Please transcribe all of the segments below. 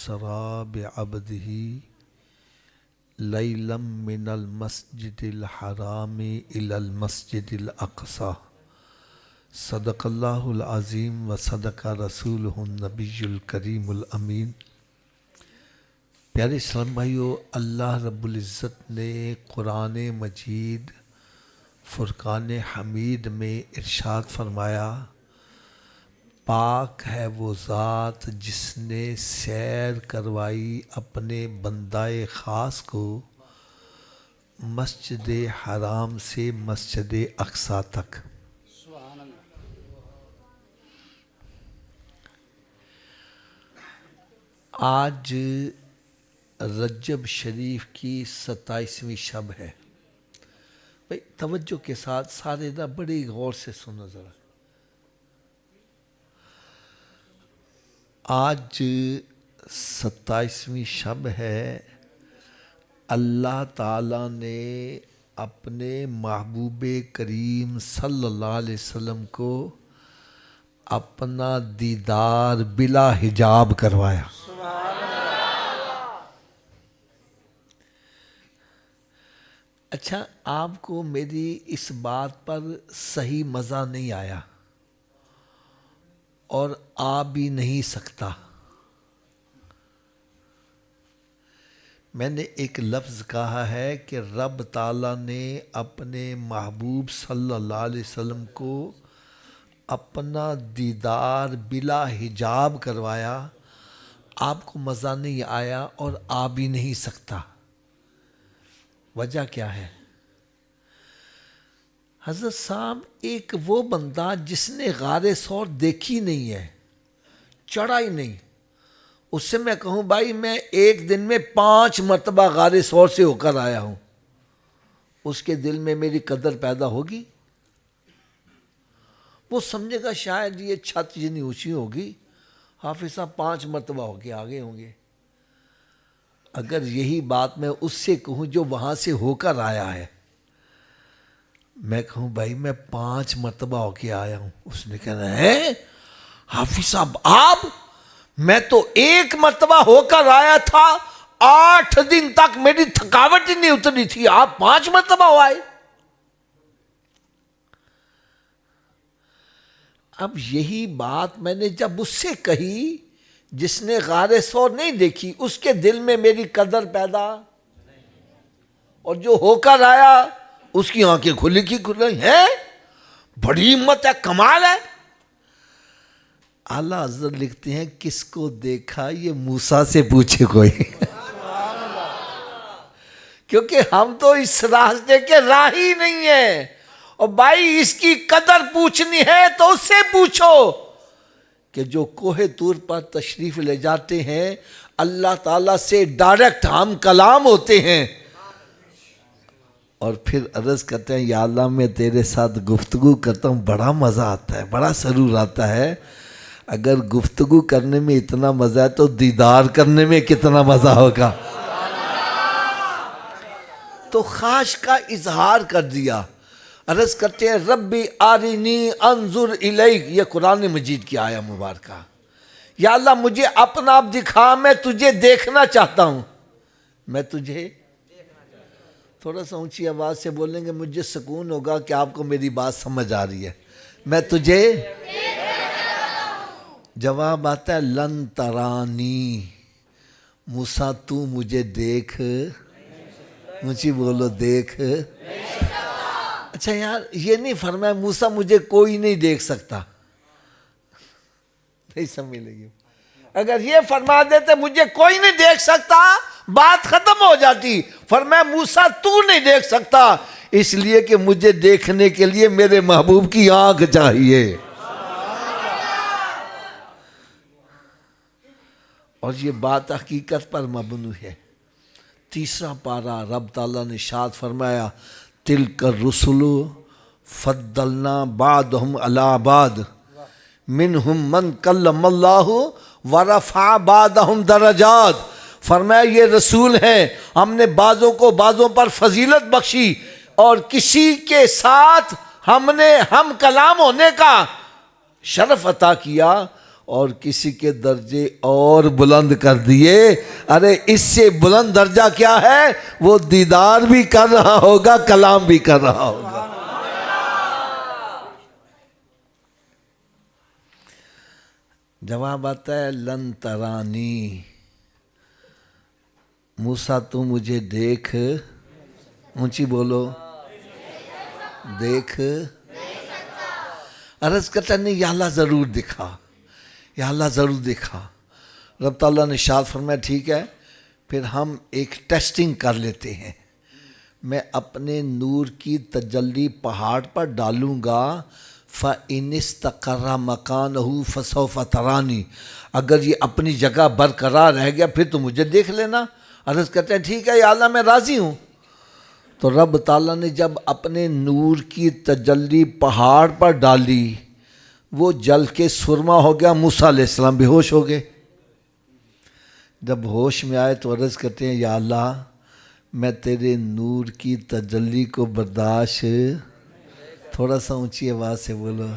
اسری بعبدہ لیلا من المسجد الحرام الی المسجد الاقصی صدق اللہ العظیم و صدق رسولہ النبی الکریم الامین۔ پیارے اسلام بھائیو، اللہ رب العزت نے قرآن مجید فرقان حمید میں ارشاد فرمایا، پاک ہے وہ ذات جس نے سیر کروائی اپنے بندہ خاص کو مسجد حرام سے مسجد اقصی تک۔ آج رجب شریف کی 27ویں شب ہے۔ بھائی توجہ کے ساتھ سارے نا بڑی غور سے سنو ذرا۔ آج 27ویں شب ہے۔ اللہ تعالیٰ نے اپنے محبوب کریم صلی اللہ علیہ وسلم کو اپنا دیدار بلا حجاب کروایا۔ اچھا، آپ کو میری اس بات پر صحیح مزہ نہیں آیا اور آ بھی نہیں سکتا۔ میں نے ایک لفظ کہا ہے کہ رب تعالیٰ نے اپنے محبوب صلی اللہ علیہ وسلم کو اپنا دیدار بلا حجاب کروایا۔ آپ کو مزہ نہیں آیا اور آ بھی نہیں سکتا۔ وجہ کیا ہے؟ حضرت صاحب، ایک وہ بندہ جس نے غار ثور دیکھی نہیں ہے، چڑھا ہی نہیں، اس سے میں کہوں بھائی میں ایک دن میں 5 مرتبہ غار ثور سے ہو کر آیا ہوں، اس کے دل میں میری قدر پیدا ہوگی؟ وہ سمجھے گا شاید یہ چھت جتنی اونچی ہوگی، حافظ صاحب 5 مرتبہ ہو کے آگے ہوں گے۔ اگر یہی بات میں اس سے کہوں جو وہاں سے ہو کر آیا ہے، میں کہوں بھائی میں 5 مرتبہ ہو کے آیا ہوں، اس نے کہنا ہے حافظ صاحب آپ، میں تو 1 مرتبہ ہو کر آیا تھا، 8 دن تک میری تھکاوٹ ہی نہیں اتری تھی، آپ 5 مرتبہ ہو آئے۔ اب یہی بات میں نے جب اس سے کہی جس نے غار ثور نہیں دیکھی، اس کے دل میں میری قدر پیدا، اور جو ہو کر آیا اس کی آنکھیں کھلی کی کھلی ہیں، بڑی ہمت ہے، کمال ہے۔ اعلیٰ حضرت لکھتے ہیں کس کو دیکھا یہ موسیٰ سے پوچھے کوئی، کیونکہ ہم تو اس راستے کے راہی نہیں ہیں، اور بھائی اس کی قدر پوچھنی ہے تو اس سے پوچھو کہ جو کوہ طور پر تشریف لے جاتے ہیں، اللہ تعالیٰ سے ڈائریکٹ ہم کلام ہوتے ہیں، اور پھر عرض کرتے ہیں یا اللہ میں تیرے ساتھ گفتگو کرتا ہوں، بڑا مزہ آتا ہے، بڑا سرور آتا ہے۔ اگر گفتگو کرنے میں اتنا مزہ ہے تو دیدار کرنے میں کتنا مزہ ہوگا۔ تو خواہش کا اظہار کر دیا، عرض کرتے ہیں ربی آرینی انظر الیک، یہ قرآن مجید کی آیہ مبارکہ، یا اللہ مجھے اپنا آپ دکھا، میں تجھے دیکھنا چاہتا ہوں، میں تجھے، تھوڑا سا اونچی آواز سے بولیں گے مجھے سکون ہوگا کہ آپ کو میری بات سمجھ آ رہی ہے، میں تجھے، جواب آتا ہے لن ترانی، موسیٰ تو مجھے دیکھ، اونچی بولو دیکھ۔ اچھا یار، یہ نہیں فرمایا موسیٰ مجھے کوئی نہیں دیکھ سکتا، نہیں سمجھ لگی؟ اگر یہ فرما دیتے مجھے کوئی نہیں دیکھ سکتا بات ختم ہو جاتی، فرمایا موسیٰ تو نہیں دیکھ سکتا، اس لیے کہ مجھے دیکھنے کے لیے میرے محبوب کی آنکھ چاہیے۔ اور یہ بات حقیقت پر مبنی ہے۔ 3 پارہ رب تعالیٰ نے ارشاد فرمایا تلک الرسل فضلنا بعضهم علی بعض منہم من کلم اللہ ورفع بعضهم درجات، فرمایا یہ رسول ہیں، ہم نے بعضوں کو بعضوں پر فضیلت بخشی، اور کسی کے ساتھ ہم نے ہم کلام ہونے کا شرف عطا کیا، اور کسی کے درجے اور بلند کر دیے. ارے اس سے بلند درجہ کیا ہے؟ وہ دیدار بھی کر رہا ہوگا، کلام بھی کر رہا ہوگا. جواب آتا ہے لن ترانی، موسیٰ تو مجھے دیکھ، اونچی بولو، دیکھ. عرض کرتا نہیں یا اللہ ضرور دکھا، یا اللہ ضرور دکھا. رب تعالیٰ نے ارشاد فرمایا ٹھیک ہے، پھر ہم ایک ٹیسٹنگ کر لیتے ہیں. میں اپنے نور کی تجلی پہاڑ پر ڈالوں گا، فَإِنِ اسْتَقَرَّ مَكَانَهُ فَسَوْفَ تَرَانِي، اگر یہ اپنی جگہ برقرار رہ گیا پھر تو مجھے دیکھ لینا. عرض کرتے ہیں ٹھیک ہے یا اللہ میں راضی ہوں. تو رب تعالیٰ نے جب اپنے نور کی تجلی پہاڑ پر ڈالی، وہ جل کے سرما ہو گیا. موسیٰ علیہ السلام بے ہوش ہو گئے. جب ہوش میں آئے تو عرض کرتے ہیں یا اللہ میں تیرے نور کی تجلی کو برداشت، تھوڑا سا اونچی آواز سے بولو،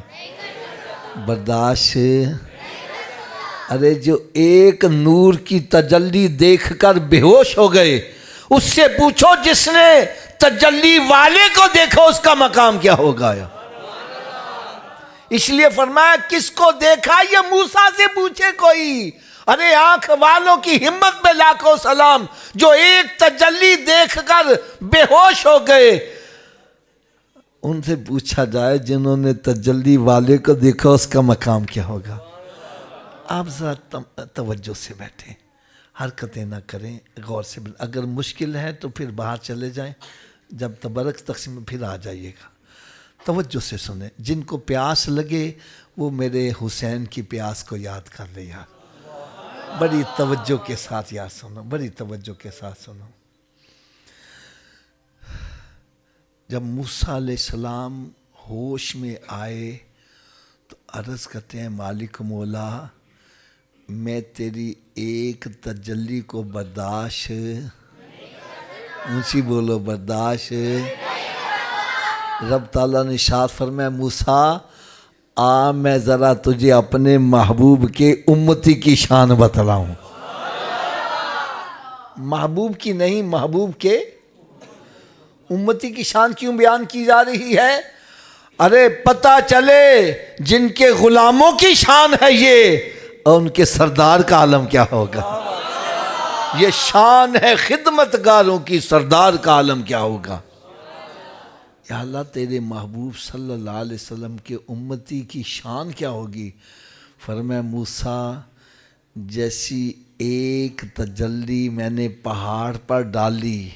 برداشت. ارے جو ایک نور کی تجلی دیکھ کر بے ہوش ہو گئے، اس سے پوچھو جس نے تجلی والے کو دیکھو اس کا مقام کیا ہوگا. اس لیے فرمایا کس کو دیکھا یہ موسیٰ سے پوچھے کوئی. ارے آنکھ والوں کی ہمت میں لاکھوں سلام، جو ایک تجلی دیکھ کر بے ہوش ہو گئے. ان سے پوچھا جائے جنہوں نے تجلی والے کو دیکھا اس کا مقام کیا ہوگا. آپ ذرا توجہ سے بیٹھیں، حرکتیں نہ کریں، غور سے. اگر مشکل ہے تو پھر باہر چلے جائیں، جب تبرک تقسیم پھر آ جائیے گا. توجہ سے سنیں. جن کو پیاس لگے وہ میرے حسین کی پیاس کو یاد کر لے یار. بڑی توجہ کے ساتھ یاد سنو، بڑی توجہ کے ساتھ سنو. جب موسیٰ علیہ السلام ہوش میں آئے تو عرض کرتے ہیں مالک مولا میں تیری ایک تجلی کو برداشت، اونچی بولو، برداشت. رب تعالیٰ نے ارشاد فرمایا موسیٰ آ میں ذرا تجھے اپنے محبوب کے امتی کی شان بتلاؤں. محبوب کی نہیں، محبوب کے امتی کی شان کیوں بیان کی جا رہی ہے؟ ارے پتہ چلے جن کے غلاموں کی شان ہے یہ، اور ان کے سردار کا عالم کیا ہوگا. یہ شان ہے خدمتگاروں کی، سردار کا عالم کیا ہوگا. یا اللہ تیرے محبوب صلی اللہ علیہ وسلم کے امتی کی شان کیا ہوگی. فرمایا موسیٰ جیسی ایک تجلی میں نے پہاڑ پر ڈالی،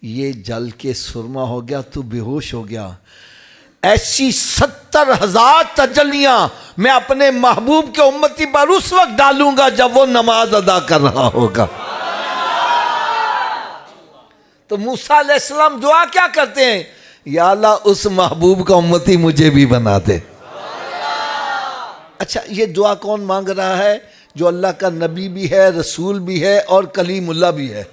یہ جل کے سرما ہو گیا، تو بے ہوش ہو گیا. ایسی 70,000 تجلیاں میں اپنے محبوب کے امتی پر اس وقت ڈالوں گا جب وہ نماز ادا کر رہا ہوگا. تو موسیٰ علیہ السلام دعا کیا کرتے ہیں؟ یا اللہ اس محبوب کا امتی مجھے بھی بنا دے. اچھا یہ دعا کون مانگ رہا ہے؟ جو اللہ کا نبی بھی ہے، رسول بھی ہے اور کلیم اللہ بھی ہے.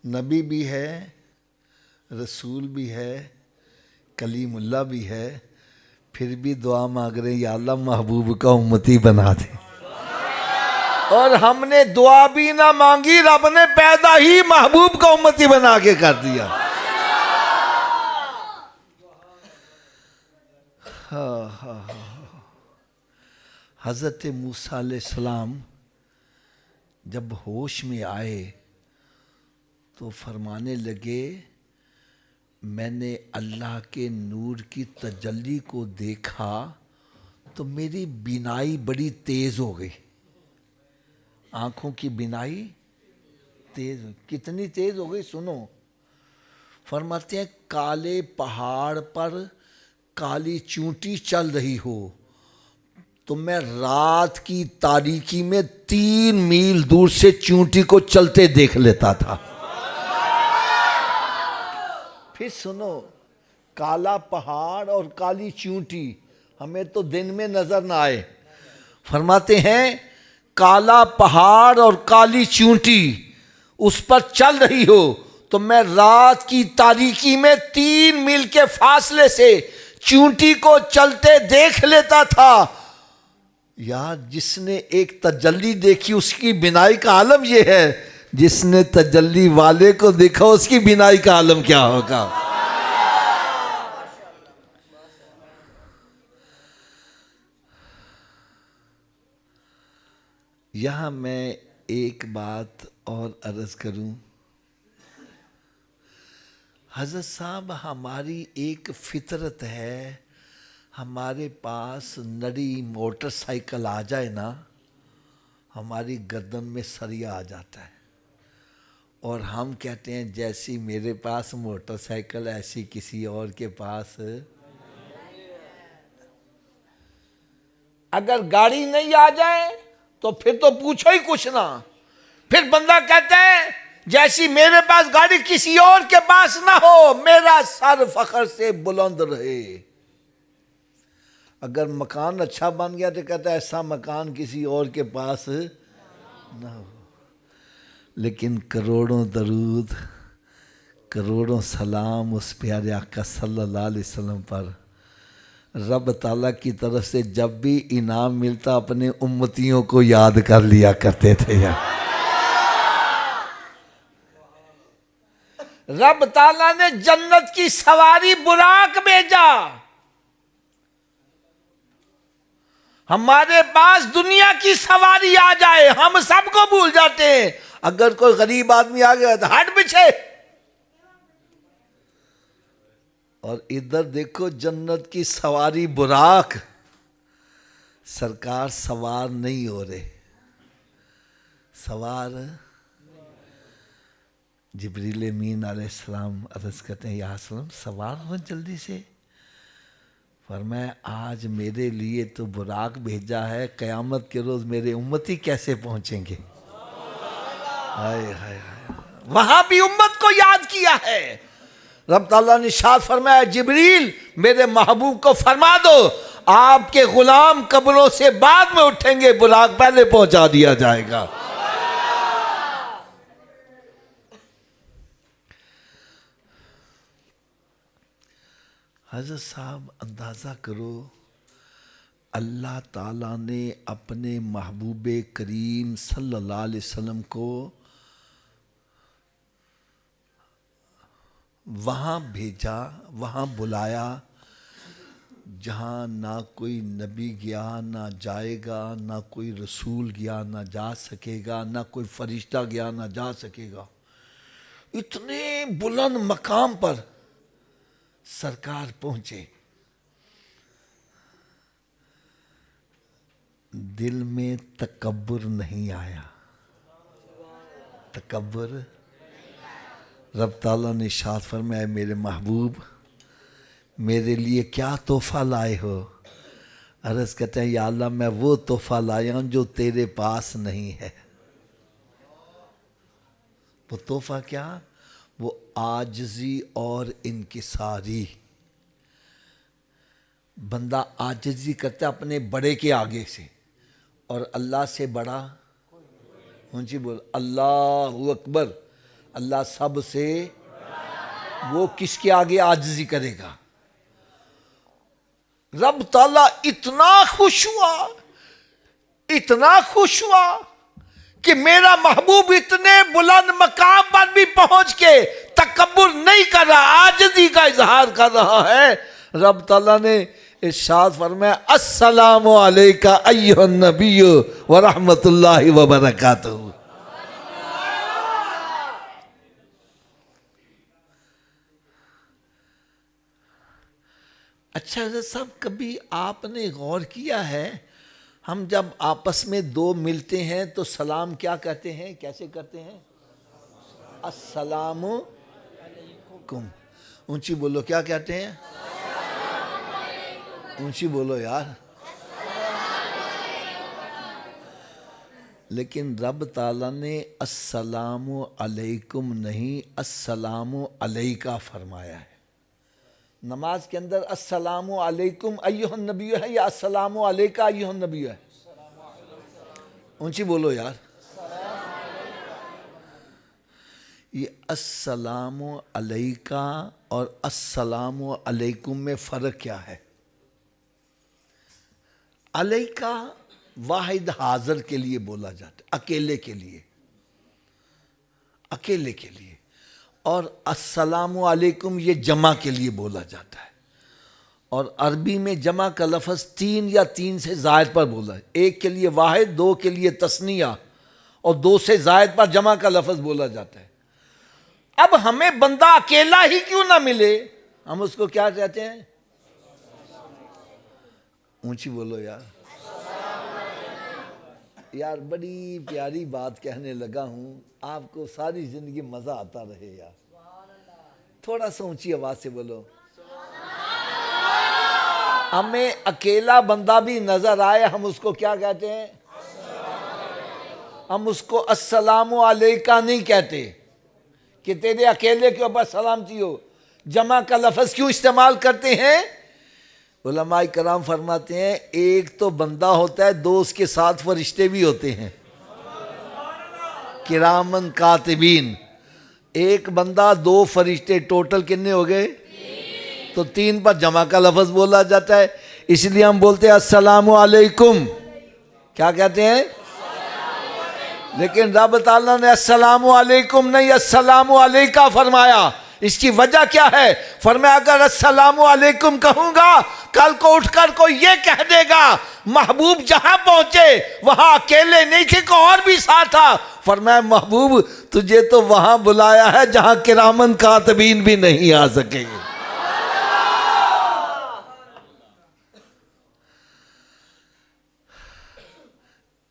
نبی بھی ہے، رسول بھی ہے، کلیم اللہ بھی ہے، پھر بھی دعا مانگ رہے ہیں یا اللہ محبوب کا امتی بنا دے. اور ہم نے دعا بھی نہ مانگی، رب نے پیدا ہی محبوب کا امتی بنا کے کر دیا. حضرت موسیٰ علیہ السلام جب ہوش میں آئے تو فرمانے لگے میں نے اللہ کے نور کی تجلی کو دیکھا تو میری بینائی بڑی تیز ہو گئی. آنکھوں کی بینائی تیز، کتنی تیز ہو گئی سنو. فرماتے ہیں کالے پہاڑ پر کالی چونٹی چل رہی ہو تو میں رات کی تاریکی میں 3 میل دور سے چونٹی کو چلتے دیکھ لیتا تھا. پھر سنو، کالا پہاڑ اور کالی چونٹی ہمیں تو دن میں نظر نہ آئے. فرماتے ہیں کالا پہاڑ اور کالی چونٹی اس پر چل رہی ہو تو میں رات کی تاریکی میں 3 میل کے فاصلے سے چونٹی کو چلتے دیکھ لیتا تھا. یار جس نے ایک تجلی دیکھی اس کی بینائی کا عالم یہ ہے، جس نے تجلی والے کو دیکھا اس کی بینائی کا عالم کیا ہوگا. یہاں میں ایک بات اور عرض کروں. حضرت صاحب ہماری ایک فطرت ہے، ہمارے پاس نڑی موٹر سائیکل آ جائے نا ہماری گردن میں سریا آ جاتا ہے، اور ہم کہتے ہیں جیسی میرے پاس موٹر سائیکل ایسی کسی اور کے پاس. اگر گاڑی نہیں آ جائے تو پھر تو پوچھو ہی کچھ نہ. پھر بندہ کہتا ہے جیسی میرے پاس گاڑی کسی اور کے پاس نہ ہو، میرا سر فخر سے بلند رہے. اگر مکان اچھا بن گیا تو کہتا ہے ایسا مکان کسی اور کے پاس نہ ہو. لیکن کروڑوں درود، کروڑوں سلام اس پیارے آقا صلی اللہ علیہ وسلم پر. رب تعالیٰ کی طرف سے جب بھی انعام ملتا اپنے امتیوں کو یاد کر لیا کرتے تھے. رب تعالیٰ نے جنت کی سواری براق بھیجا. ہمارے پاس دنیا کی سواری آ جائے ہم سب کو بھول جاتے ہیں. اگر کوئی غریب آدمی آ گیا تو ہٹ پیچھے. اور ادھر دیکھو جنت کی سواری براق، سرکار سوار نہیں ہو رہے. سوار جبریل امین علیہ السلام عرض کرتے ہیں یا سلام سوار ہو جلدی سے. فرمایا آج میرے لیے تو براق بھیجا ہے، قیامت کے روز میرے امتی کیسے پہنچیں گے. ہائے ہائے ہائے. وہاں بھی امت کو یاد کیا ہے. رب تعالیٰ نے ارشاد فرمایا جبریل میرے محبوب کو فرما دو آپ کے غلام قبروں سے بعد میں اٹھیں گے، براق پہلے پہنچا دیا جائے گا. حضرت صاحب اندازہ کرو اللہ تعالیٰ نے اپنے محبوب کریم صلی اللہ علیہ وسلم کو وہاں بھیجا، وہاں بلایا جہاں نہ کوئی نبی گیا نہ جائے گا، نہ کوئی رسول گیا نہ جا سکے گا، نہ کوئی فرشتہ گیا نہ جا سکے گا. اتنے بلند مقام پر سرکار پہنچے. دل میں تکبر نہیں آیا. تکبر. رب تعالیٰ نے ارشاد فرمایا میرے محبوب میرے لیے کیا تحفہ لائے ہو. عرض کہتے ہیں یا اللہ میں وہ تحفہ لایا ہوں جو تیرے پاس نہیں ہے. وہ تحفہ کیا؟ وہ عاجزی اور انکساری. بندہ عاجزی کرتا ہے اپنے بڑے کے آگے سے، اور اللہ سے بڑا اونچی بول اللہ اکبر. اللہ سب سے وہ کس کے آگے عاجزی کرے گا. رب تعالیٰ اتنا خوش ہوا، اتنا خوش ہوا کہ میرا محبوب اتنے بلند مقام پر بھی پہنچ کے تکبر نہیں کر رہا، عاجزی کا اظہار کر رہا ہے. رب تعالیٰ نے ارشاد فرمایا السلام علیکہ ایھا النبی ورحمۃ اللہ وبرکاتہ. اچھا حضرت صاحب کبھی آپ نے غور کیا ہے ہم جب آپس میں دو ملتے ہیں تو سلام کیا کہتے ہیں، کیسے کرتے ہیں؟ السلام علیکم. اونچی بولو کیا کہتے ہیں؟ اونچی بولو یار. لیکن رب تعالیٰ نے السلام علیکم نہیں السلام علیکہ فرمایا ہے. نماز کے اندر السلام علیکم ایھا النبی ہے یا السلام علیکہ ایھا النبی ہے؟ اونچی بولو یار. یہ السلام علیکہ اور السلام علیکم میں فرق کیا ہے؟ علیکہ واحد حاضر کے لیے بولا جاتا ہے، اکیلے کے لیے، اکیلے کے لیے، اور السلام علیکم یہ جمع کے لیے بولا جاتا ہے۔ اور عربی میں جمع کا لفظ 3 یا 3 سے زائد پر بولا ہے، 1 کے لیے واحد، 2 کے لیے تثنیہ، اور 2 سے زائد پر جمع کا لفظ بولا جاتا ہے۔ اب ہمیں بندہ اکیلا ہی کیوں نہ ملے، ہم اس کو کیا کہتے ہیں؟ اونچی بولو یار، یار بڑی پیاری بات کہنے لگا ہوں، آپ کو ساری زندگی مزہ آتا رہے یار، تھوڑا سا اونچی آواز سے بولو۔ ہمیں اکیلا بندہ بھی نظر آئے، ہم اس کو کیا کہتے ہیں؟ ہم اس کو السلام علیکہ نہیں کہتے کہ تیرے اکیلے کے اوپر سلامتی ہو۔ جمع کا لفظ کیوں استعمال کرتے ہیں؟ علماء کرام فرماتے ہیں ایک تو بندہ ہوتا ہے، 2 اس کے ساتھ فرشتے بھی ہوتے ہیں، کرامن کاتبین۔ ایک بندہ 2 فرشتے، ٹوٹل کتنے ہو گئے؟ تو 3 پر جمع کا لفظ بولا جاتا ہے، اس لیے ہم بولتے ہیں السلام علیکم، کیا کہتے ہیں؟ لیکن رب تعالیٰ نے السلام علیکم نہیں السلام علیکہ فرمایا۔ اس کی وجہ کیا ہے؟ فرمایا اگر السلام علیکم کہوں گا، کل کو اٹھ کر کوئی یہ کہہ دے گا محبوب جہاں پہنچے وہاں اکیلے نہیں تھے، کوئی اور بھی ساتھ تھا۔ فرمایا محبوب تجھے تو وہاں بلایا ہے جہاں کرامن کاتبین بھی نہیں آ سکے۔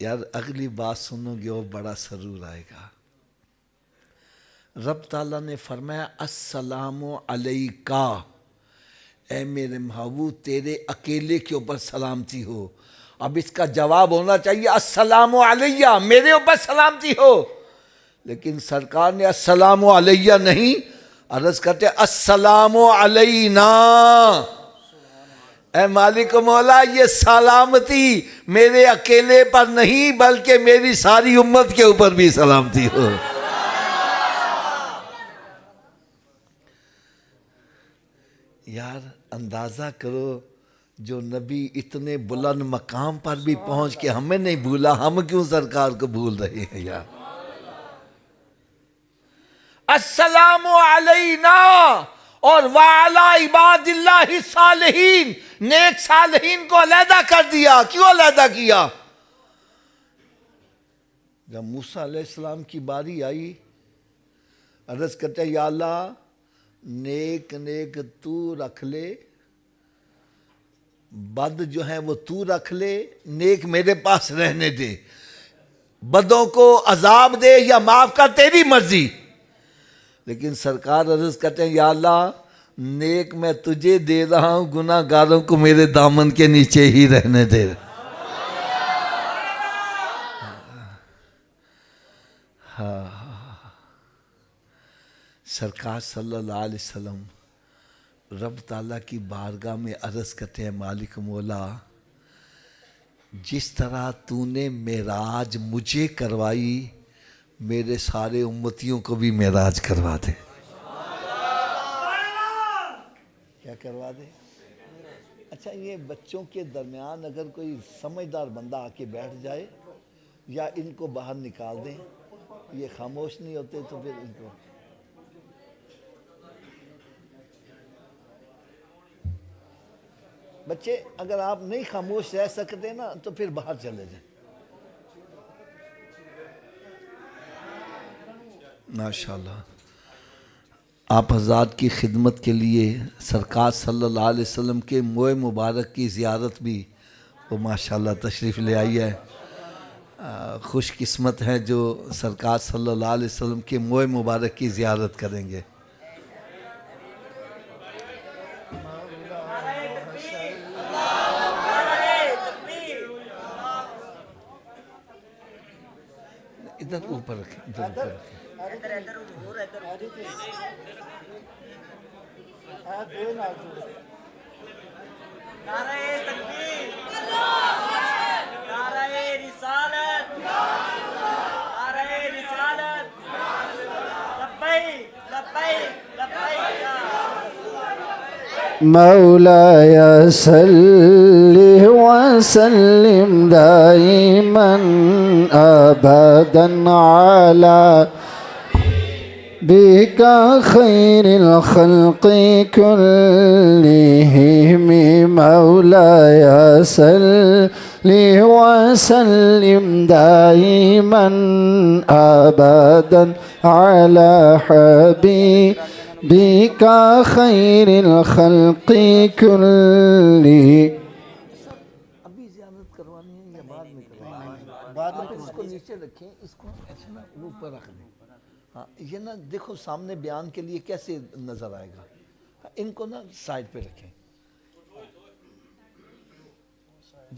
یار اگلی بات سنو گے اور بڑا سرور آئے گا۔ رب تعالیٰ نے فرمایا السلام علیکہ، اے میرے محبوب تیرے اکیلے کے اوپر سلامتی ہو۔ اب اس کا جواب ہونا چاہیے السلام علیہ، میرے اوپر سلامتی ہو، لیکن سرکار نے السلام علیہ نہیں، عرض کرتے السلام علینا۔ اے مالک مولا یہ سلامتی میرے اکیلے پر نہیں بلکہ میری ساری امت کے اوپر بھی سلامتی ہو۔ یار اندازہ کرو جو نبی اتنے بلند مقام پر بھی پہنچ کے ہمیں نہیں بھولا، ہم کیوں سرکار کو بھول رہے ہیں یار؟ السلام علینا اور وعلی عباد اللہ الصالحین، نیک صالحین کو علیحدہ کر دیا۔ کیوں علیحدہ کیا؟ جب موسیٰ علیہ السلام کی باری آئی، عرض کرتے یا اللہ نیک نیک تو رکھ لے، بد جو ہیں وہ تو رکھ لے، نیک میرے پاس رہنے دے، بدوں کو عذاب دے یا معاف کر تیری مرضی۔ لیکن سرکار عرض کرتے ہیں یا اللہ نیک میں تجھے دے رہا ہوں، گناہ گاروں کو میرے دامن کے نیچے ہی رہنے دے۔ سرکار صلی اللہ علیہ وسلم رب تعالیٰ کی بارگاہ میں عرض کرتے ہیں مالک مولا جس طرح تو نے معراج مجھے کروائی، میرے سارے امتیوں کو بھی معراج کروا دے۔ کیا کروا دے؟ اچھا یہ بچوں کے درمیان اگر کوئی سمجھدار بندہ آ کے بیٹھ جائے یا ان کو باہر نکال دیں، یہ خاموش نہیں ہوتے تو پھر ان کو بچے اگر آپ نہیں خاموش رہ سکتے نا تو پھر باہر چلے جائیں۔ ماشاءاللہ آپ حضرات کی خدمت کے لیے سرکار صلی اللہ علیہ وسلم کے موئے مبارک کی زیارت بھی وہ ماشاءاللہ تشریف لے آئی ہے۔ خوش قسمت ہیں جو سرکار صلی اللہ علیہ وسلم کے موئے مبارک کی زیارت کریں گے۔ ادھر اوپر رکھیں، ادھر اوپر رکھیں۔ نعرہ تکبیر، نعرہ رسالت، نعرہ رسالت، لبیک مولاي صل وسلم دائما أبدا على بك خير الخلق كلهم مولاي صل وسلم دائما أبدا على حبيبك خير الخلق كلهم. ابھی زیارت کروانی ہے یا بعد میں کروانی ہے؟ بعد میں اس کو نیچے رکھیں، اس کو ایسے نا اوپر رکھ دیں. ہاں یہ نا دیکھو سامنے بیان کے لیے کیسے نظر آئے گا. ان کو نا سائڈ پہ رکھیں.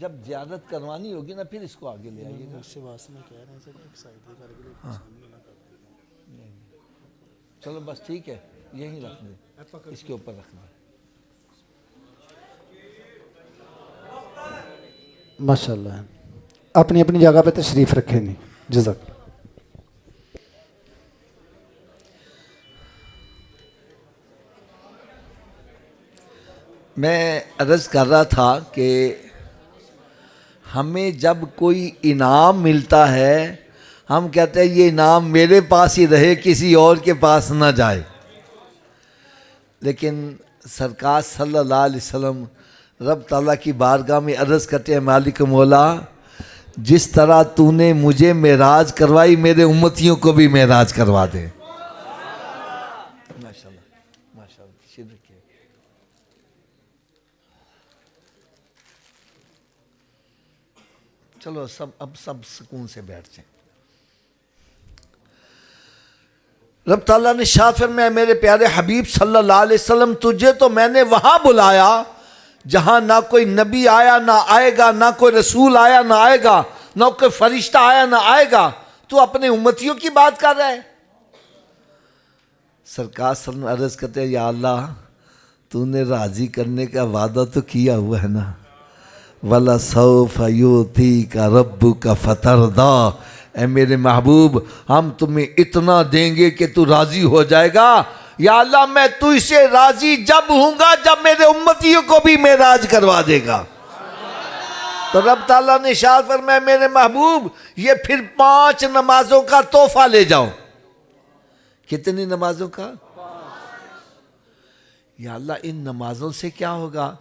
جب زیارت کروانی ہوگی نا پھر اس کو آگے لے آئیے گا. چلو بس ٹھیک ہے، یہیں رکھ دیں، اس کے اوپر رکھ دیں. ماشاءاللہ اپنی اپنی جگہ پہ تشریف رکھیں نہیں. جزاک. میں عرض کر رہا تھا کہ ہمیں جب کوئی انعام ملتا ہے ہم کہتے ہیں یہ انعام میرے پاس ہی رہے، کسی اور کے پاس نہ جائے. لیکن سرکار صلی اللہ علیہ وسلم رب تعالیٰ کی بارگاہ میں عرض کرتے ہیں مالک مولا جس طرح تو نے مجھے معراج کروائی میرے امتیوں کو بھی معراج کروا دے. ماشاءاللہ ماشاءاللہ. تشریف رکھیے. چلو اب سب سکون سے بیٹھ جائیں. رب تعالیٰ نے شاہ فرمایا میرے پیارے حبیب صلی اللہ علیہ وسلم تجھے تو میں نے وہاں بلایا جہاں نہ کوئی نبی آیا نہ آئے گا، نہ کوئی رسول آیا نہ آئے گا، نہ کوئی فرشتہ آیا نہ آئے گا. تو اپنے امتیوں کی بات کر رہا ہے. سرکار صلی اللہ علیہ وسلم عرض کرتے ہیں یا اللہ تو نے راضی کرنے کا وعدہ تو کیا ہوا ہے نا. وَلَسَوْفَ يُؤْتِيكَ رَبُّكَ فَتَرْضَىٰ. اے میرے محبوب ہم تمہیں اتنا دیں گے کہ تو راضی ہو جائے گا. یا اللہ میں تو سے راضی جب ہوں گا جب میرے امتیوں کو بھی معراج کروا دے گا. تو رب تعالیٰ نے ارشاد فرمایا میرے محبوب یہ پھر 5 نمازوں کا تحفہ لے جاؤ. کتنی نمازوں کا؟ یا اللہ ان نمازوں سے کیا ہوگا؟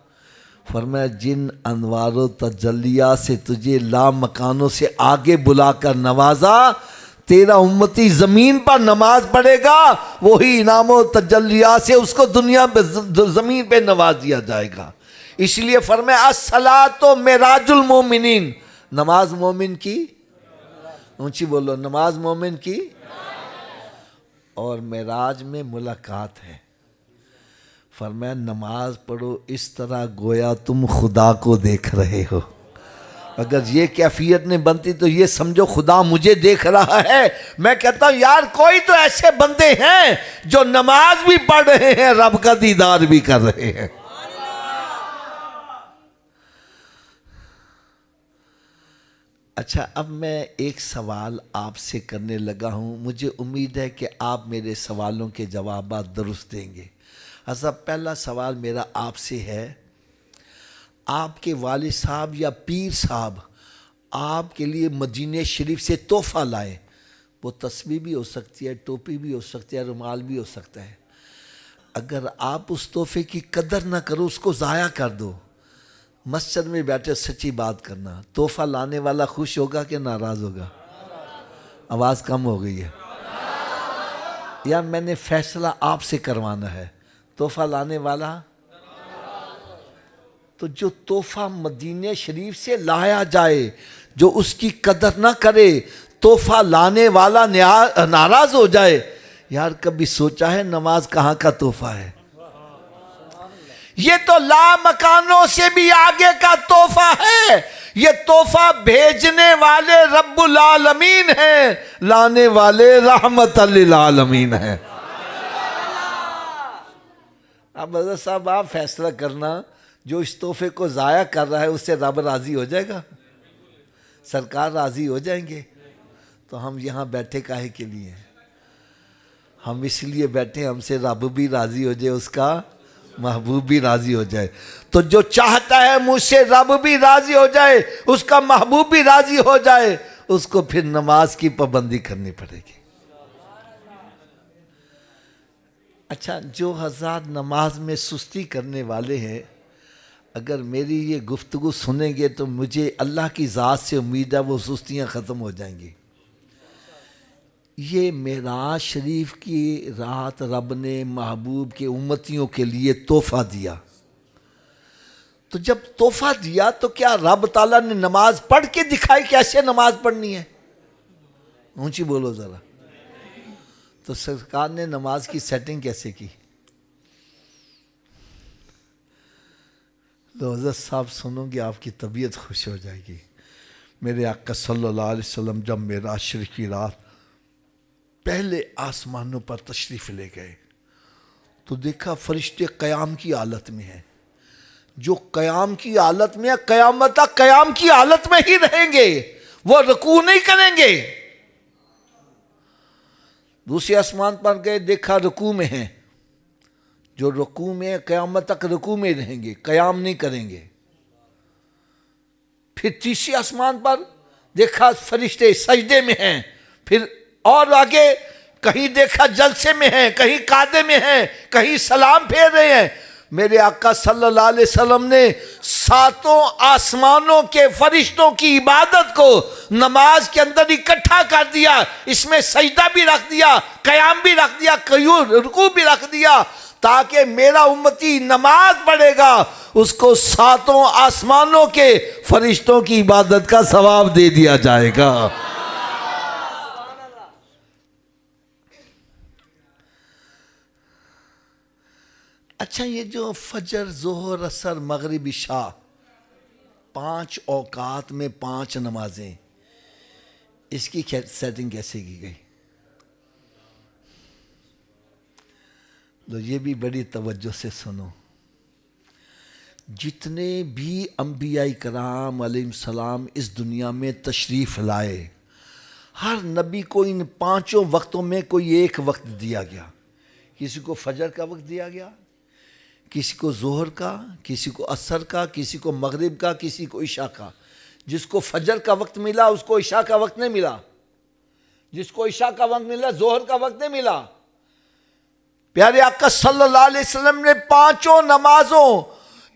فرمایا جن انوار و تجلیات سے تجھے لامکانوں سے آگے بلا کر نوازا تیرا امتی زمین پر نماز پڑھے گا وہی انعام و تجلیات سے اس کو دنیا پہ زمین پہ نواز دیا جائے گا. اس لیے فرمایا الصلاۃ معراج المومنین. نماز مومن کی اونچی بولو نماز مومن کی اور معراج میں ملاقات ہے. فرمایا نماز پڑھو اس طرح گویا تم خدا کو دیکھ رہے ہو. اگر یہ کیفیت نہیں بنتی تو یہ سمجھو خدا مجھے دیکھ رہا ہے. میں کہتا ہوں یار کوئی تو ایسے بندے ہیں جو نماز بھی پڑھ رہے ہیں رب کا دیدار بھی کر رہے ہیں. اچھا اب میں ایک سوال آپ سے کرنے لگا ہوں. مجھے امید ہے کہ آپ میرے سوالوں کے جوابات درست دیں گے. حضرت پہلا سوال میرا آپ سے ہے آپ کے والد صاحب یا پیر صاحب آپ کے لیے مدینہ شریف سے تحفہ لائے. وہ تسبیح بھی ہو سکتی ہے، ٹوپی بھی ہو سکتی ہے، رومال بھی ہو سکتا ہے. اگر آپ اس تحفے کی قدر نہ کرو اس کو ضائع کر دو. مسجد میں بیٹھے سچی بات کرنا تحفہ لانے والا خوش ہوگا کہ ناراض ہوگا؟ آواز کم ہو گئی ہے یار. میں نے فیصلہ آپ سے کروانا ہے. تحفہ لانے والا تو جو تحفہ مدینہ شریف سے لایا جائے جو اس کی قدر نہ کرے تحفہ لانے والا ناراض ہو جائے. یار کبھی سوچا ہے نماز کہاں کا تحفہ ہے؟ یہ تو لامکانوں سے بھی آگے کا تحفہ ہے. یہ تحفہ بھیجنے والے رب العالمین ہیں، لانے والے رحمت للعالمین ہیں. اب حضرت صاحب آپ فیصلہ کرنا جو اس تحفے کو ضائع کر رہا ہے اس سے رب راضی ہو جائے گا؟ سرکار راضی ہو جائیں گے؟ تو ہم یہاں بیٹھے کاہے کے لیے؟ ہم اس لیے بیٹھے ہم سے رب بھی راضی ہو جائے اس کا محبوب بھی راضی ہو جائے. تو جو چاہتا ہے مجھ سے رب بھی راضی ہو جائے, اس کا محبوب بھی راضی ہو جائے, اس کو پھر نماز کی پابندی کرنی پڑے گی. اچھا, جو حضرات نماز میں سستی کرنے والے ہیں, اگر میری یہ گفتگو سنیں گے تو مجھے اللہ کی ذات سے امید ہے وہ سستیاں ختم ہو جائیں گی. یہ معراج شریف کی رات رب نے محبوب کے امتیوں کے لیے تحفہ دیا. تو جب تحفہ دیا تو کیا رب تعالیٰ نے نماز پڑھ کے دکھائی کیسے نماز پڑھنی ہے؟ اونچی بولو ذرا. تو سرکار نے نماز کی سیٹنگ کیسے کی؟ تو حضرت صاحب سنو گے آپ کی طبیعت خوش ہو جائے گی. میرے آقا صلی اللہ علیہ وسلم جب معراج شریف کی رات پہلے آسمانوں پر تشریف لے گئے تو دیکھا فرشتے قیام کی حالت میں ہیں. جو قیام کی حالت میں ہے قیامت تک قیام کی حالت میں ہی رہیں گے, وہ رکوع نہیں کریں گے. دوسرے آسمان پر گئے, دیکھا رکوع میں ہیں. جو رکوع میں قیامت تک رکوع میں رہیں گے, قیام نہیں کریں گے. پھر تیسرے آسمان پر دیکھا فرشتے سجدے میں ہیں. پھر اور آگے کہیں دیکھا جلسے میں ہیں, کہیں قعدے میں ہیں, کہیں سلام پھیر رہے ہیں. میرے آقا صلی اللہ علیہ وسلم نے ساتوں آسمانوں کے فرشتوں کی عبادت کو نماز کے اندر اکٹھا کر دیا. اس میں سجدہ بھی رکھ دیا, قیام بھی رکھ دیا, رکوع بھی رکھ دیا, تاکہ میرا امتی نماز پڑھے گا اس کو ساتوں آسمانوں کے فرشتوں کی عبادت کا ثواب دے دیا جائے گا. اچھا, یہ جو فجر ظہر عصر مغرب عشاء 5 اوقات میں 5 نمازیں, اس کی سیٹنگ کیسے کی گئی؟ تو یہ بھی بڑی توجہ سے سنو. جتنے بھی انبیاء کرام علیہ السلام اس دنیا میں تشریف لائے, ہر نبی کو ان 5 وقتوں میں کوئی ایک وقت دیا گیا. کسی کو فجر کا وقت دیا گیا, کسی کو ظہر کا, کسی کو عصر کا, کسی کو مغرب کا, کسی کو عشاء کا. جس کو فجر کا وقت ملا اس کو عشاء کا وقت نہیں ملا, جس کو عشاء کا وقت ملا ظہر کا وقت نہیں ملا. پیارے آقا صلی اللہ علیہ وسلم نے 5 نمازوں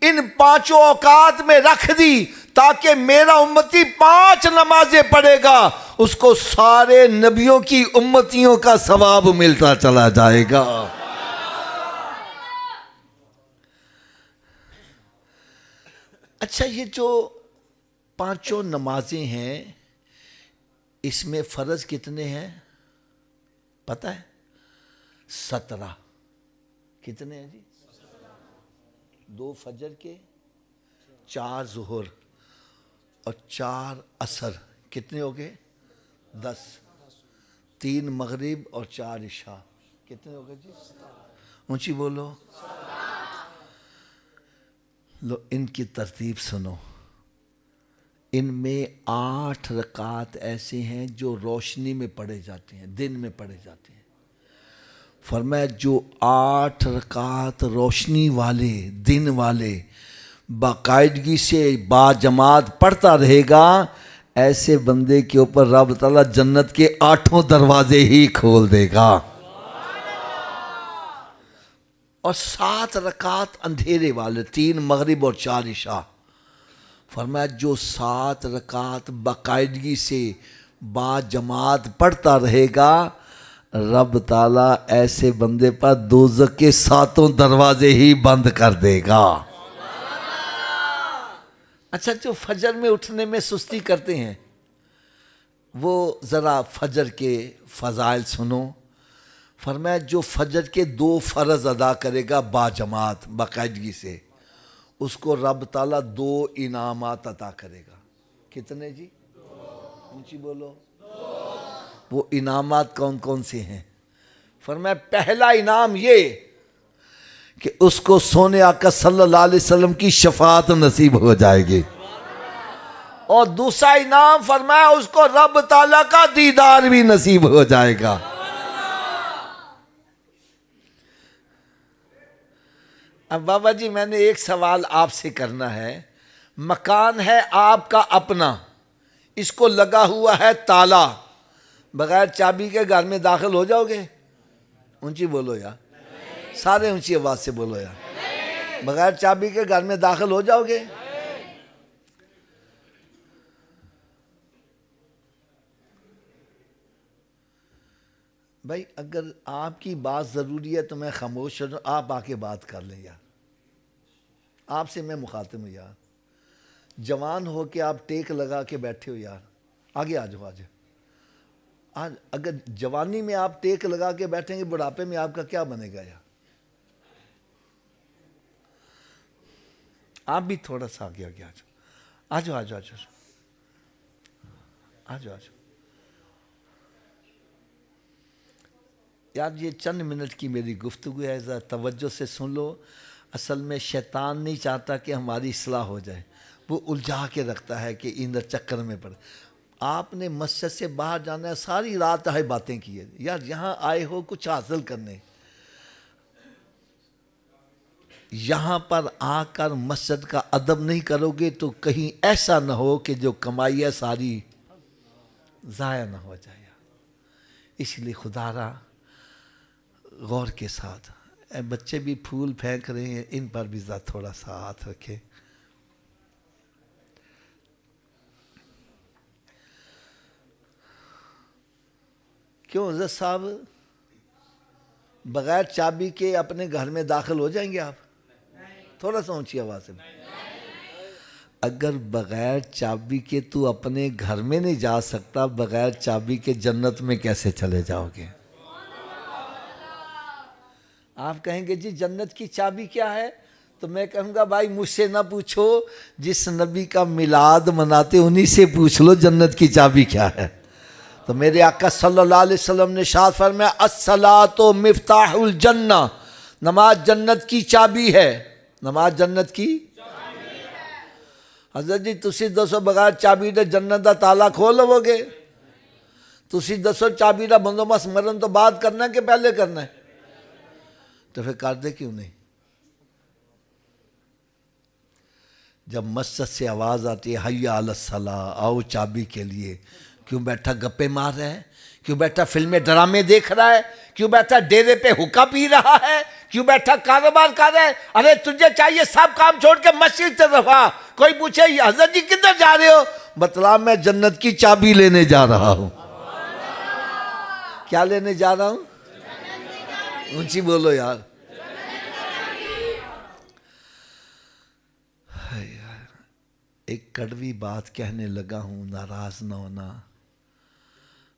ان 5 اوقات میں رکھ دی تاکہ میرا امتی 5 نمازیں پڑھے گا اس کو سارے نبیوں کی امتیوں کا ثواب ملتا چلا جائے گا. اچھا, یہ جو 5 نمازیں ہیں اس میں فرض کتنے ہیں پتہ ہے؟ 17. کتنے ہیں جی؟ 2 فجر کے, 4 ظہر اور 4 عصر. کتنے ہو گئے؟ 10. 3 مغرب اور 4 عشاء. کتنے ہو گئے جی؟ اونچی بولو. لو ان کی ترتیب سنو. ان میں 8 رکعات ایسے ہیں جو روشنی میں پڑھے جاتے ہیں, دن میں پڑھے جاتے ہیں. فرمایا جو 8 رکعات روشنی والے دن والے باقاعدگی سے با جماعت پڑھتا رہے گا, ایسے بندے کے اوپر رب تعالیٰ جنت کے 8 دروازے ہی کھول دے گا. اور 7 رکعات اندھیرے والے, 3 مغرب اور 4 عشاء. فرمایا جو 7 رکعات باقاعدگی سے با جماعت پڑھتا رہے گا رب تعالیٰ ایسے بندے پر دوزخ کے 7 دروازے ہی بند کر دے گا. اچھا, جو فجر میں اٹھنے میں سستی کرتے ہیں وہ ذرا فجر کے فضائل سنو. فرمایا جو فجر کے 2 فرض ادا کرے گا با جماعت باقاعدگی سے اس کو رب تعالیٰ 2 انعامات عطا کرے گا. کتنے جی؟ اونچی بولو. وہ انعامات کون کون سے ہیں؟ فرمایا پہلا انعام یہ کہ اس کو سونے آقا صلی اللہ علیہ وسلم کی شفاعت نصیب ہو جائے گی. اور دوسرا انعام فرمایا اس کو رب تعالیٰ کا دیدار بھی نصیب ہو جائے گا. اب بابا جی میں نے ایک سوال آپ سے کرنا ہے. مکان ہے آپ کا اپنا, اس کو لگا ہوا ہے تالا, بغیر چابی کے گھر میں داخل ہو جاؤ گے؟ اونچی بولو یار, سارے اونچی آواز سے بولو یار. بغیر چابی کے گھر میں داخل ہو جاؤ گے؟ بھائی اگر آپ کی بات ضروری ہے تو میں خاموش ہوں, آپ آ کے بات کر لیں یار. آپ سے میں مخاطب ہوں یار. جوان ہو کے آپ ٹیک لگا کے بیٹھے ہو یار, آگے آ جاؤ آ جاؤ. آج اگر جوانی میں آپ ٹیک لگا کے بیٹھیں گے, بڑھاپے میں آپ کا کیا بنے گا یار؟ آپ بھی تھوڑا سا آگے آگے آ جاؤ, آ جاؤ آ جاؤ آ جاؤ آ جاؤ. یار یہ چند منٹ کی میری گفتگو ہے, ذرا توجہ سے سن لو. اصل میں شیطان نہیں چاہتا کہ ہماری اصلاح ہو جائے, وہ الجھا کے رکھتا ہے کہ اندر چکر میں پڑے. آپ نے مسجد سے باہر جانا ہے, ساری رات ہے باتیں کی ہے یار, یہاں آئے ہو کچھ حاصل کرنے. یہاں پر آ کر مسجد کا ادب نہیں کرو گے تو کہیں ایسا نہ ہو کہ جو کمائی ہے ساری ضائع نہ ہو جائے. اس لیے خدا را غور کے ساتھ, بچے بھی پھول پھینک رہے ہیں, ان پر بھی ذرا تھوڑا سا ہاتھ رکھے. کیوں حضرت صاحب بغیر چابی کے اپنے گھر میں داخل ہو جائیں گے آپ؟ تھوڑا سا اونچی آواز سے. اگر بغیر چابی کے تو اپنے گھر میں نہیں جا سکتا, بغیر چابی کے جنت میں کیسے چلے جاؤ گے؟ آپ کہیں گے جی جنت کی چابی کیا ہے؟ تو میں کہوں گا بھائی مجھ سے نہ پوچھو, جس نبی کا میلاد مناتے انہی سے پوچھ لو جنت کی چابی کیا ہے. تو میرے آقا صلی اللہ علیہ وسلم نے ارشاد فرمایا الصلاۃ مفتاح الجنہ, نماز جنت کی چابی ہے. نماز جنت کی حضرت جی تسی دسو بغیر چابی دے جنت دا تالا کھول لو گے؟ تسی دسو چابی دا بندوبست مرن تو بعد کرنا ہے کہ پہلے کرنا ہے؟ تو پھر کر دے کیوں نہیں؟ جب مسجد سے آواز آتی ہے حی علی الصلاۃ, آؤ چابی کے لیے, کیوں بیٹھا گپے مار رہا ہے؟ کیوں بیٹھا فلمیں ڈرامے دیکھ رہا ہے؟ کیوں بیٹھا ڈیرے پہ حکا پی رہا ہے؟ کیوں بیٹھا کاروبار کر رہا ہے؟ ارے تجھے چاہیے سب کام چھوڑ کے مسجد سے رفا. کوئی پوچھے حضرت جی کدھر جا رہے ہو؟ بتلا میں جنت کی چابی لینے جا رہا ہوں. کیا لینے جا رہا ہوں؟ اونچی بولو یار. ایک کڑوی بات کہنے لگا ہوں, ناراض نہ ہونا.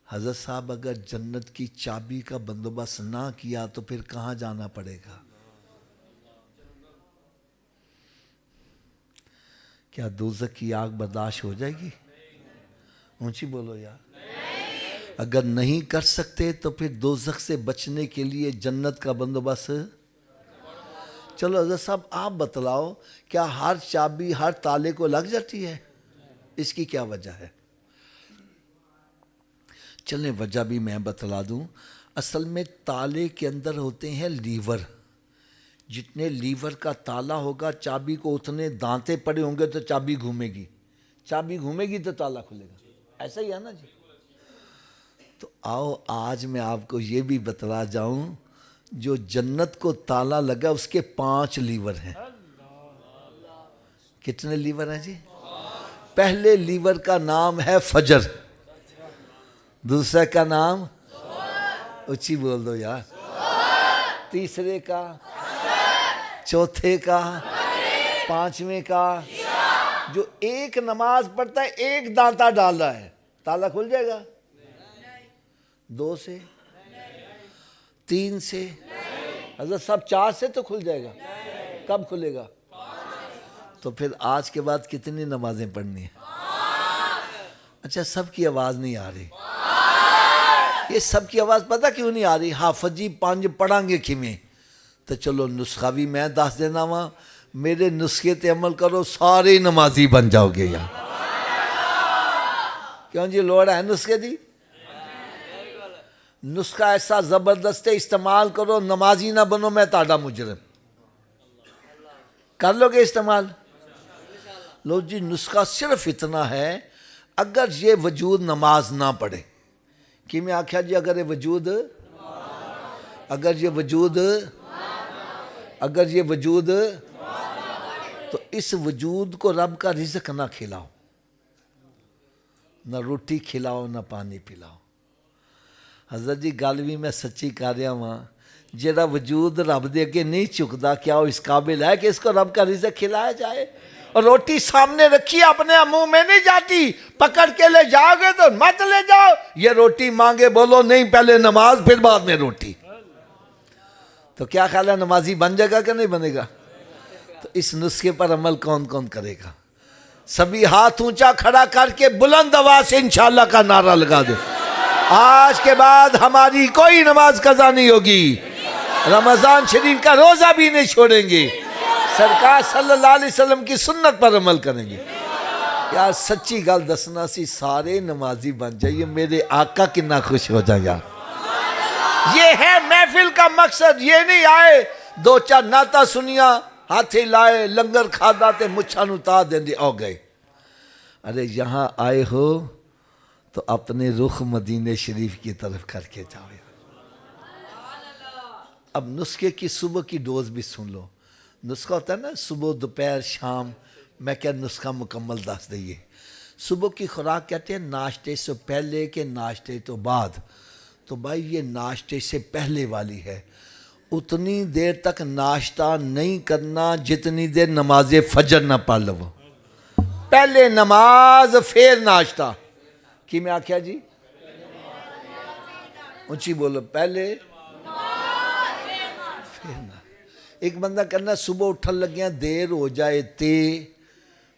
حضرت صاحب اگر جنت کی چابی کا بندوبست نہ کیا تو پھر کہاں جانا پڑے گا؟ کیا دوزخ کی آگ برداشت ہو جائے گی؟ اونچی بولو یار. اگر نہیں کر سکتے تو پھر دوزخ سے بچنے کے لیے جنت کا بندوبست. چلو حضرت صاحب آپ بتلاؤ, کیا ہر چابی ہر تالے کو لگ جاتی ہے؟ اس کی کیا وجہ ہے؟ چلیں وجہ بھی میں بتلا دوں. اصل میں تالے کے اندر ہوتے ہیں لیور. جتنے لیور کا تالا ہوگا چابی کو اتنے دانتے پڑے ہوں گے تو چابی گھومے گی. چابی گھومے گی تو تالا کھلے گا. ایسا ہی ہے نا جی؟ تو آؤ آج میں آپ کو یہ بھی بتلا جاؤں, جو جنت کو تالا لگا اس کے 5 لیور ہیں. کتنے لیور ہیں جی؟ پہلے لیور کا نام ہے فجر, دوسرے کا نام اچھی بول دو یار, تیسرے کا, چوتھے کا, 5ویں کا. جو ایک نماز پڑھتا ہے ایک دانتا ڈال رہا ہے, تالا کھل جائے گا؟ 2 سے, 3 سے, حضرت صاحب 4 سے تو کھل جائے گا. کب کھلے گا؟ تو پھر آج کے بعد کتنی نمازیں پڑھنی ہیں؟ اچھا سب کی آواز نہیں آ رہی. یہ سب کی آواز پتہ کیوں نہیں آ رہی؟ حافظ جی 5 پڑھیں گے کھمیں. تو چلو نسخہ بھی میں دس دینا وا, میرے نسخے تے عمل کرو, سارے نمازی بن جاؤ گے یار. کیوں جی لوڑ ہے نسخے دی؟ نسخہ ایسا زبردست استعمال کرو, نمازی نہ بنو میں تاڑا مجرم. کر لو گے استعمال؟ لو جی، نسخہ صرف اتنا ہے، اگر یہ وجود نماز نہ پڑھے، کہ میں آکھیا جی اگر یہ وجود تو اس وجود کو رب کا رزق نہ کھلاؤ، نہ روٹی کھلاؤ، نہ پانی پلاؤ۔ حضرت جی گل بھی میں سچی کر رہا ہوں، جڑا وجود رب دے اگے نہیں چکتا، کیا وہ اس قابل ہے کہ اس کو رب کا رزق کھلایا جائے؟ اور روٹی سامنے رکھی اپنے منہ میں نہیں جاتی، پکڑ کے لے جاؤ گے تو مت لے جاؤ، یہ روٹی مانگے بولو نہیں، پہلے نماز پھر بعد میں روٹی۔ تو کیا خیال ہے نمازی بن جائے گا کہ نہیں بنے گا؟ تو اس نسخے پر عمل کون کون کرے گا؟ سبھی ہاتھ اونچا کھڑا کر کے بلند آواز سے انشاءاللہ کا نعرہ لگا دے، آج کے بعد ہماری کوئی نماز قضا نہیں ہوگی، رمضان شریف کا روزہ بھی نہیں چھوڑیں گے، سرکار صلی اللہ علیہ وسلم کی سنت پر عمل کریں گے۔ یار سچی گل دسنا سی، سارے نمازی بن جائیے، میرے آقا کتنا خوش ہو جائے گا۔ یہ ہے محفل کا مقصد، یہ نہیں آئے دو چار نعتاں سنیاں، ہاتھیں لائے، لنگر کھادا تے مچھاں نوں تا دیندے آ گئے۔ ارے یہاں آئے ہو تو اپنے رخ مدینے شریف کی طرف کر کے جاؤ۔ اب نسخے کی صبح کی ڈوز بھی سن لو۔ نسخہ ہوتا ہے نا صبح دوپہر شام، میں کیا نسخہ مکمل دس دئیے۔ صبح کی خوراک کہتے ہیں ناشتے سے پہلے کہ ناشتے تو بعد، تو بھائی یہ ناشتے سے پہلے والی ہے، اتنی دیر تک ناشتہ نہیں کرنا جتنی دیر نماز فجر نہ پڑھ لو، پہلے نماز پھر ناشتہ۔ کی میں آکھیا جی؟ اونچی بولو، پہلے ایک بندہ کرنا صبح اٹھن لگیا دیر ہو جائے تے،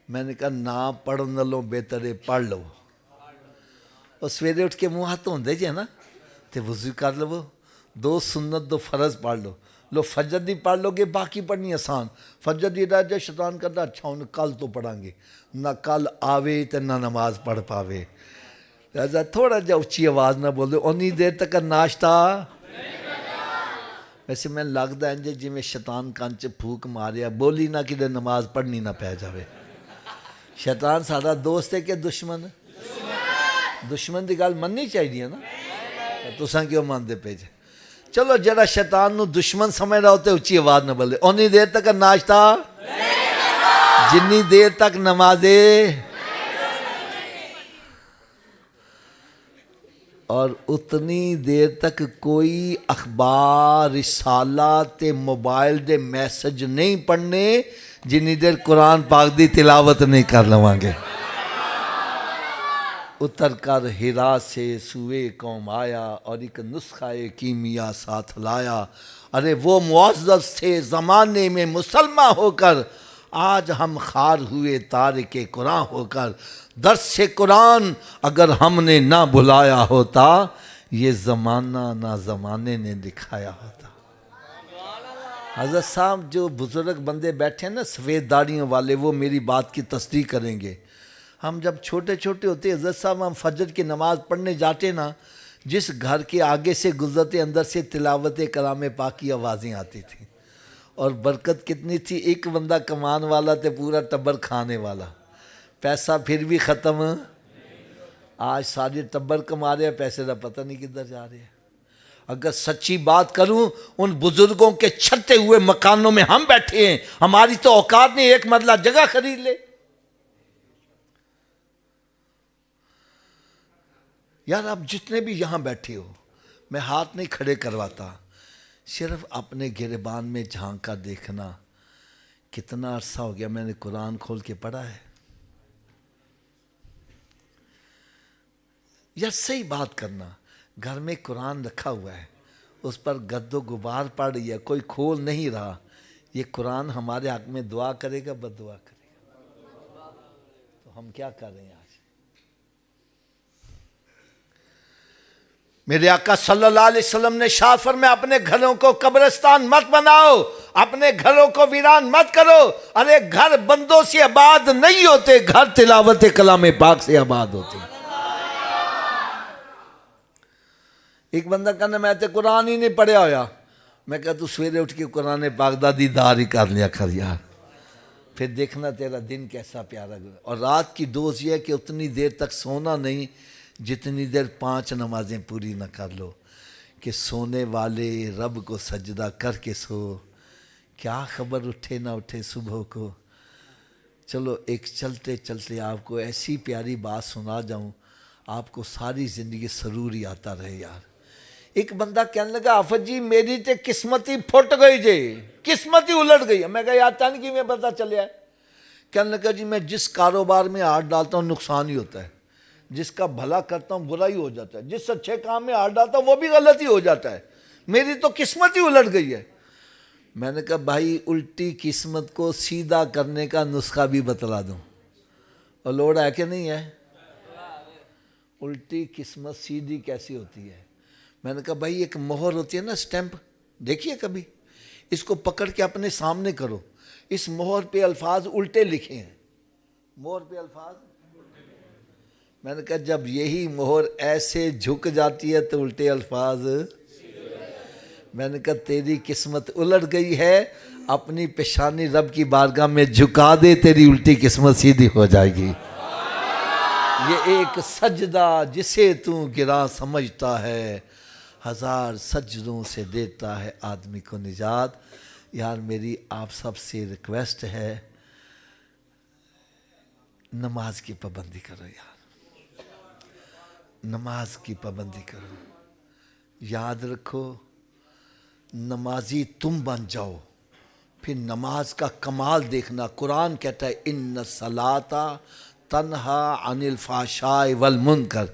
میں نے کہا نہ پڑھن لو بہتر ہے پڑھ لو، اور سویرے اٹھ کے منہ ہاتھ دھوندے جے نا تے وضو کر لو، دو سنت دو فرض پڑھ لو فجر دی پڑھ لو گے، باقی پڑھنی آسان۔ فجر دی رہ جائے شیطان کرتا اچھا ہوں کل تو پڑھاں گے، نہ کل آوے تے نہ نماز پڑھ پاوے، لہذا تھوڑا جا اچھی آواز نہ بول دو، انی دیر تک ناشتہ۔ ویسے میں لگتا ہے جی میں شیطان کان چ پھوک ماریا، بولی نہ کہ نماز پڑھنی نہ پہ جاوے۔ شیطان سارا دوست ہے کہ دشمن؟ دشمن دی گل مننی چاہیے نا، تساں کیوں مانتے پہ جے؟ چلو جڑا شیطان نو دشمن سمجھ رہا ہوتے اچھی آواز نہ بولے، اونی دیر تک ناشتہ، جنی دیر تک نمازے، اور اتنی دیر تک کوئی اخبار رسالہ تے موبائل دے میسج نہیں پڑھنے جنی دیر قرآن پاک دی تلاوت نہیں کر لواں گے۔ اتر کر ہرا سے سوئے قوم آیا اور ایک نسخہ کیمیا ساتھ لایا، ارے وہ معزز تھے زمانے میں مسلمان ہو کر، آج ہم خار ہوئے تارک قرآن ہو کر، درس قرآن اگر ہم نے نہ بلایا ہوتا، یہ زمانہ نہ زمانے نے دکھایا ہوتا۔ حضرت صاحب جو بزرگ بندے بیٹھے ہیں نا سفید داڑیوں والے، وہ میری بات کی تصدیق کریں گے۔ ہم جب چھوٹے چھوٹے ہوتے حضرت صاحب، ہم فجر کی نماز پڑھنے جاتے نا، جس گھر کے آگے سے گزرتے اندر سے تلاوت کلام پاک کی آوازیں آتی تھیں، اور برکت کتنی تھی، ایک بندہ کمان والا تے پورا ٹبر کھانے والا، پیسہ پھر بھی ختم۔ آج سارے ٹبر کما رہے ہیں، پیسے کا پتہ نہیں کدھر جا رہے ہیں۔ اگر سچی بات کروں، ان بزرگوں کے چھتے ہوئے مکانوں میں ہم بیٹھے ہیں، ہماری تو اوقات نہیں ایک مرلہ جگہ خرید لے۔ یار آپ جتنے بھی یہاں بیٹھے ہو، میں ہاتھ نہیں کھڑے کرواتا، صرف اپنے گریبان میں جھانک کر دیکھنا، کتنا عرصہ ہو گیا میں نے قرآن کھول کے پڑھا ہے؟ یا صحیح بات کرنا، گھر میں قرآن رکھا ہوا ہے، اس پر گرد و غبار پڑ رہی ہے، کوئی کھول نہیں رہا، یہ قرآن ہمارے حق میں دعا کرے گا بد دعا کرے گا؟ تو ہم کیا کر رہے ہیں آج؟ میرے آقا صلی اللہ علیہ وسلم نے ارشاد فرمایا اپنے گھروں کو قبرستان مت بناؤ، اپنے گھروں کو ویران مت کرو۔ ارے گھر بندوں سے آباد نہیں ہوتے، گھر تلاوت کلام پاک سے آباد ہوتے۔ ایک بندہ کہنا میں تے قرآن ہی نہیں پڑھیا ہویا، میں کہا تو سویرے اٹھ کے قرآن پاک دا دیدار ہی کر لیا کر یار، پھر دیکھنا تیرا دن کیسا پیارا گزرا. اور رات کی ڈوز یہ ہے کہ اتنی دیر تک سونا نہیں جتنی دیر 5 نمازیں پوری نہ کر لو. کہ سونے والے رب کو سجدہ کر کے سو، کیا خبر اٹھے نہ اٹھے صبح کو. چلو ایک چلتے چلتے آپ کو ایسی پیاری بات سنا جاؤں، آپ کو ساری زندگی سرور ہی آتا رہے یار. ایک بندہ کہنے لگا آفت جی میری تے قسمت ہی پھٹ گئی جی، قسمت ہی الٹ گئی. میں کہا یار تن کی میں پتہ چلیا ہے. کہنے لگا جی میں جس کاروبار میں ہاتھ ڈالتا ہوں نقصان ہی ہوتا ہے، جس کا بھلا کرتا ہوں برا ہی ہو جاتا ہے، جس اچھے کام میں ہاتھ ڈالتا ہوں وہ بھی غلط ہی ہو جاتا ہے، میری تو قسمت ہی الٹ گئی ہے. میں نے کہا بھائی الٹی قسمت کو سیدھا کرنے کا نسخہ بھی بتلا دوں. اور لوڑ ہے کہ نہیں ہے؟ الٹی قسمت سیدھی کیسی ہوتی ہے؟ میں نے کہا بھائی ایک مہر ہوتی ہے نا، سٹیمپ، دیکھیے کبھی، اس کو پکڑ کے اپنے سامنے کرو، اس مہر پہ الفاظ الٹے لکھے ہیں، مہر پہ الفاظ. میں نے کہا جب یہی مہر ایسے جھک جاتی ہے تو الٹے الفاظ. میں نے کہا تیری قسمت الٹ گئی ہے، اپنی پیشانی رب کی بارگاہ میں جھکا دے، تیری الٹی قسمت سیدھی ہو جائے گی. یہ ایک سجدہ جسے تو گراں سمجھتا ہے، 1000 سجدوں سے دیتا ہے آدمی کو نجات. یار میری آپ سب سے ریکویسٹ ہے، نماز کی پابندی کرو یار، نماز کی پابندی کرو. یاد رکھو نمازی تم بن جاؤ، پھر نماز کا کمال دیکھنا. قرآن کہتا ہے ان الصلاۃ تنہا عن الفحشاء والمنکر،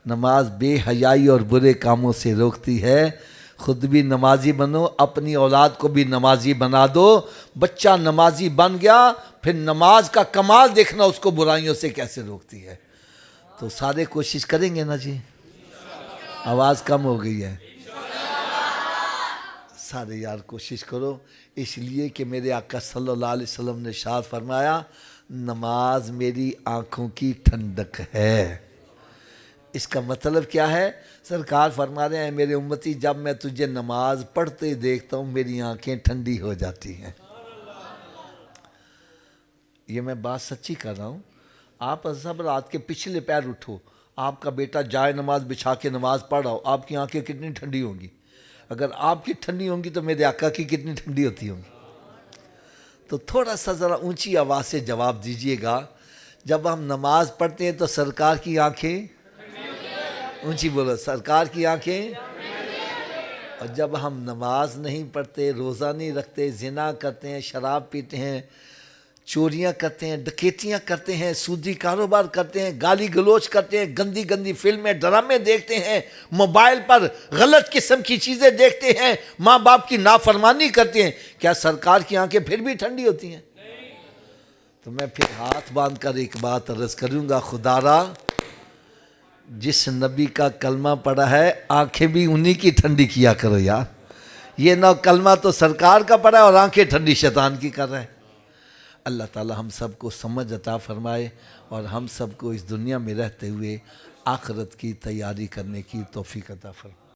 نماز بے حیائی اور برے کاموں سے روکتی ہے. خود بھی نمازی بنو، اپنی اولاد کو بھی نمازی بنا دو. بچہ نمازی بن گیا پھر نماز کا کمال دیکھنا اس کو برائیوں سے کیسے روکتی ہے. تو سارے کوشش کریں گے نا جی؟ آواز کم ہو گئی ہے. سارے یار کوشش کرو، اس لیے کہ میرے آقا صلی اللہ علیہ وسلم نے ارشاد فرمایا نماز میری آنکھوں کی ٹھنڈک ہے. اس کا مطلب کیا ہے؟ سرکار فرما رہے ہیں میرے امتی جب میں تجھے نماز پڑھتے دیکھتا ہوں میری آنکھیں ٹھنڈی ہو جاتی ہیں. یہ میں بات سچی کر رہا ہوں. آپ سب رات کے پچھلے پیر اٹھو، آپ کا بیٹا جائے نماز بچھا کے نماز پڑھ رہا ہو، آپ کی آنکھیں کتنی ٹھنڈی ہوں گی؟ اگر آپ کی ٹھنڈی ہوں گی تو میرے آقا کی کتنی ٹھنڈی ہوتی ہوں گی؟ تو تھوڑا سا ذرا اونچی آواز سے جواب دیجئے گا. جب ہم نماز پڑھتے ہیں تو سرکار کی آنکھیں اونچی بولو، سرکار کی آنکھیں. اور جب ہم نماز نہیں پڑھتے، روزہ نہیں رکھتے، زنا کرتے ہیں، شراب پیتے ہیں، چوریاں کرتے ہیں، ڈکیتیاں کرتے ہیں، سودی کاروبار کرتے ہیں، گالی گلوچ کرتے ہیں، گندی گندی فلمیں ڈرامے دیکھتے ہیں، موبائل پر غلط قسم کی چیزیں دیکھتے ہیں، ماں باپ کی نافرمانی کرتے ہیں، کیا سرکار کی آنکھیں پھر بھی ٹھنڈی ہوتی ہیں؟ تو میں پھر ہاتھ باندھ کر ایک بات عرض کروں گا، خدا را جس نبی کا کلمہ پڑھا ہے آنکھیں بھی انہی کی ٹھنڈی کیا کرو یار. یہ نہ کلمہ تو سرکار کا پڑھا ہے اور آنکھیں ٹھنڈی شیطان کی کر رہا ہے. اللہ تعالی ہم سب کو سمجھ عطا فرمائے اور ہم سب کو اس دنیا میں رہتے ہوئے آخرت کی تیاری کرنے کی توفیق عطا فرمائے.